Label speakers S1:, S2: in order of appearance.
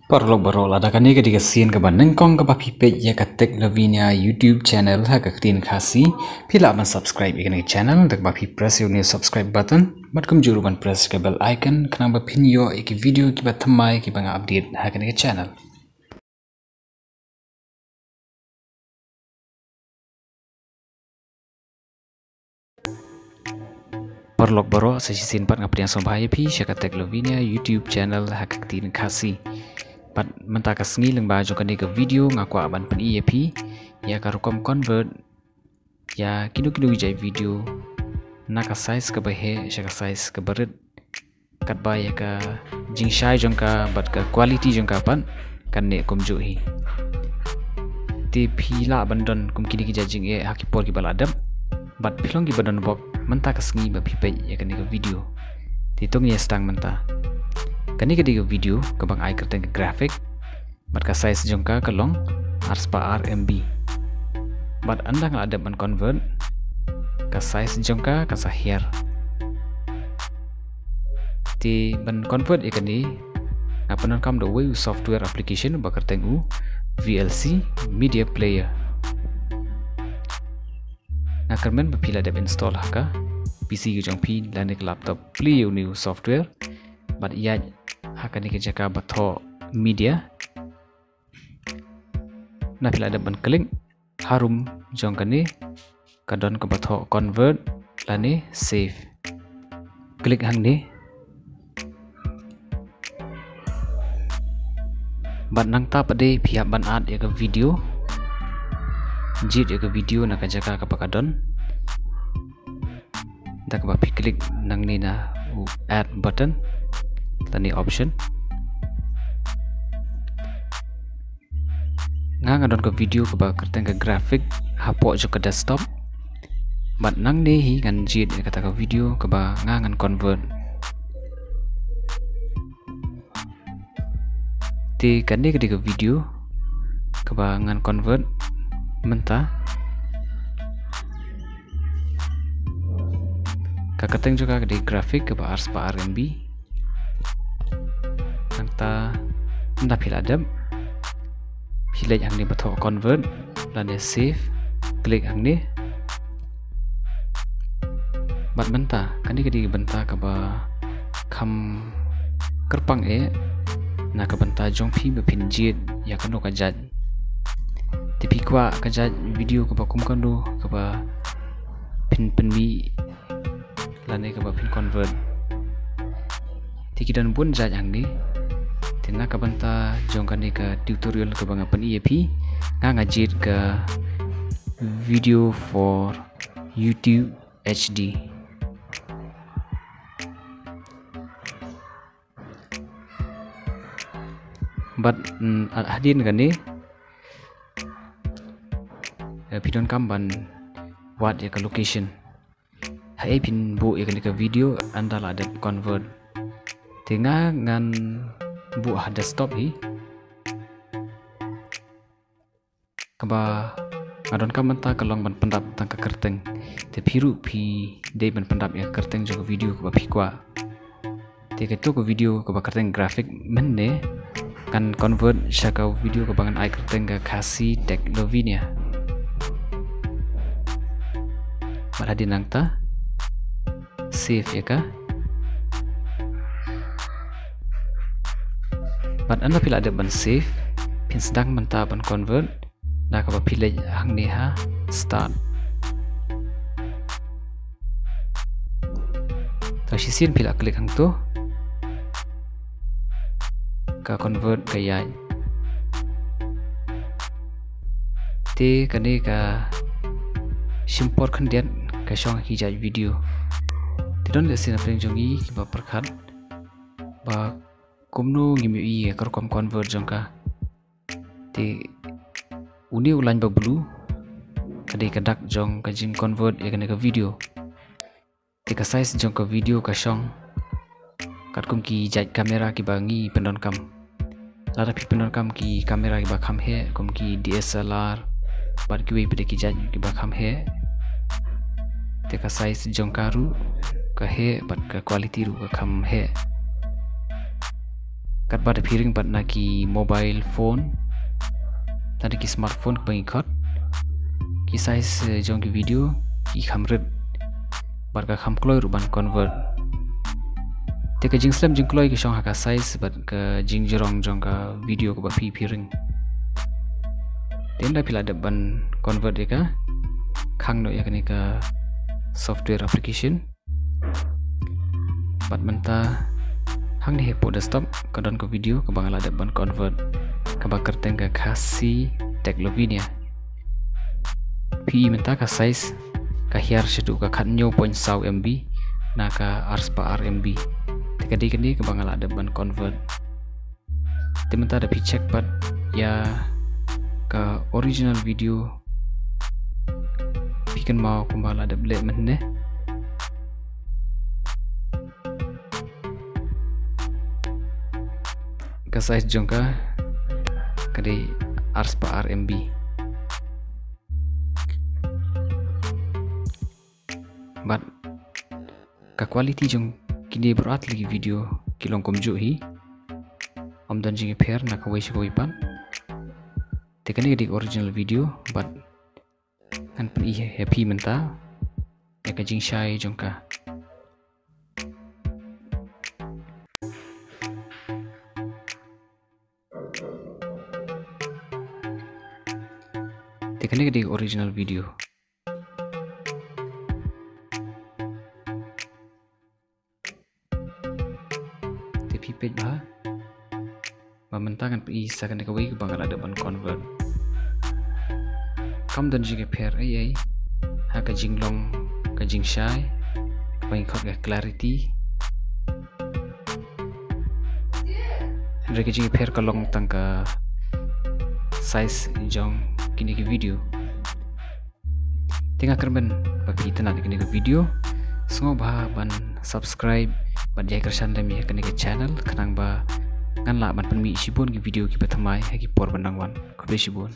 S1: Parlo barol ada kani ke diga scene ke baneng kong ke papi page ya katek Lavinia YouTube channel ha ke tin khasi pila ban subscribe ikani channel dak papi press your new subscribe button mat kum juru ban press ke bell icon kana ba pin yo iki video ki ba thamai ki banga update ha kani ke channel Parlok baro sa sin pat ngaprian sombhaya pi sya katek Lavinia YouTube channel ha ke tin khasi pat menta ka sngi leng ba jo kani ke video ngakwa ban pen EP ya karukom convert ya kinu jai video na ka size ke bahe sha ka size ke berit kat ba ya ka jing shai jong ka bat ka quality jong ka pan kan ne kom jo hi ti phila bandon kum kini ki jajing e hakipor ki baladam bat philong ki bandon bok menta ka sngi ba phipe ya kani ke video ti tong ye stang menta kani ke diga video ke bang ai kerteng ke graphic bat ka size jong ka long arspa RMB bat anda ngal ada ban convert ka size jong ka sa here ti ban convert ikani ngapanan kam do way software application ba kerteng u VLC media player ngakarmen ba pila deb install haka PC ki jong pi lanik laptop play new software bat iya haka ni ke jaka batho media na pila ada ban klik harum jong kani kadon ke batho convert lani save klik hang ni ban nang ta pade pihak ban ad ya ke video jit ya ke video na ka jaka ka pakadon dak ba pi klik nang ni na add button tani option ngadon ke video ke ba kerteng ke graphic hapo jo ke desktop bat nang ne hi ngan jit kata ke video ke ba ngan convert ti kan ni ke video ke ba ngan convert menta ka kerteng juga ke di graphic ke ba arspa RMB nangta nda piladam pilih yang ni betul convert dan save klik yang ni bat benta kan ni kedi benta ke ba kam kerpang na ke benta jong pi be pinjit ya kanu ka jat tapi kwa ka jat video ke ba kum kandu ke ba pin mi lane ke ba pin convert tikidan pun jat yang ni tina ka banta jong kani ka tutorial ke banga pen EP ngajit ke video for YouTube HD but hadin kani pidon kamban wat ya ke location hai pin bu ya kani ke video andala ada convert tinga ngan bu desktop hi kaba adon ka menta kalong ban pendap tang ka kerteng te phiru phi dei ban pendap ya kerteng jo video ko phi kwa te ke to ko video ko ba kerteng graphic menne kan convert shaka video ko bangan ai kerteng ka khasi tech Lavinia maradi nangta save ya ka bat anda pila ada ban save pin sedang menta ban convert na ka pilih hang ni ha start ta sisin pila klik hang tu ka convert ka ya te kani ka simpor khandian ka shong hi jai video tidon lesin apeng jongi ba perkhat ba kumno ngimi i kerkom convert jongka ti uni ulan ba blue kadi kadak jong ka jing convert ya kana ka video ti ka size jong ka video ka shong kat kum ki jat kamera ki bangi pendon kam lara pi pendon kam ki kamera ki ba kham he kum ki DSLR bar ki we pede ki jat ki ba kham he ti ka size jong karu ka he bat ka quality ru ka kham he kat pada piring pat naki mobile phone tadi ki smartphone pengikut ki size jong ki video ki khamret bar ka kham kloi ruban convert te ka jing slam jing kloi ki shong ha ka size bat ka jing jerong jong ka video ko ba pi piring tenda pila de ban convert de ka khang no yakni ka software application bat menta hang ni hepo desktop kadon ko video ka bangala de ban convert ka bakar tengka khasi teklovinia pi menta ka size ka hiar shedu ka khanyo 0.1 MB na ka rspa RMB tekadi kini ka bangala de ban convert tementa da pi check pat ya ka original video pi kan mau kumbala de blek menne ka size jongka kadi rspa RMB but ka quality jong kini berat lagi video kilong komju hi om dan jingi pair na ka wei pan tekani di original video but kan pen happy menta ya ka jing shai jongka tekani di original video tapi page bah mementangan pi sakan ka wei bangal ada ban convert kam dan jige pair ai ha ka jinglong ka jing shai ka khot ka clarity reke jige pair ka long tang ka size jong kini ki video tengah kerben bagi tenat kini ki video sengo bah ban subscribe ban jai kersan demi kini ki channel kanang ba ngan la ban penmi sibon ki video ki pathamai ha ki por bandangwan khobe sibon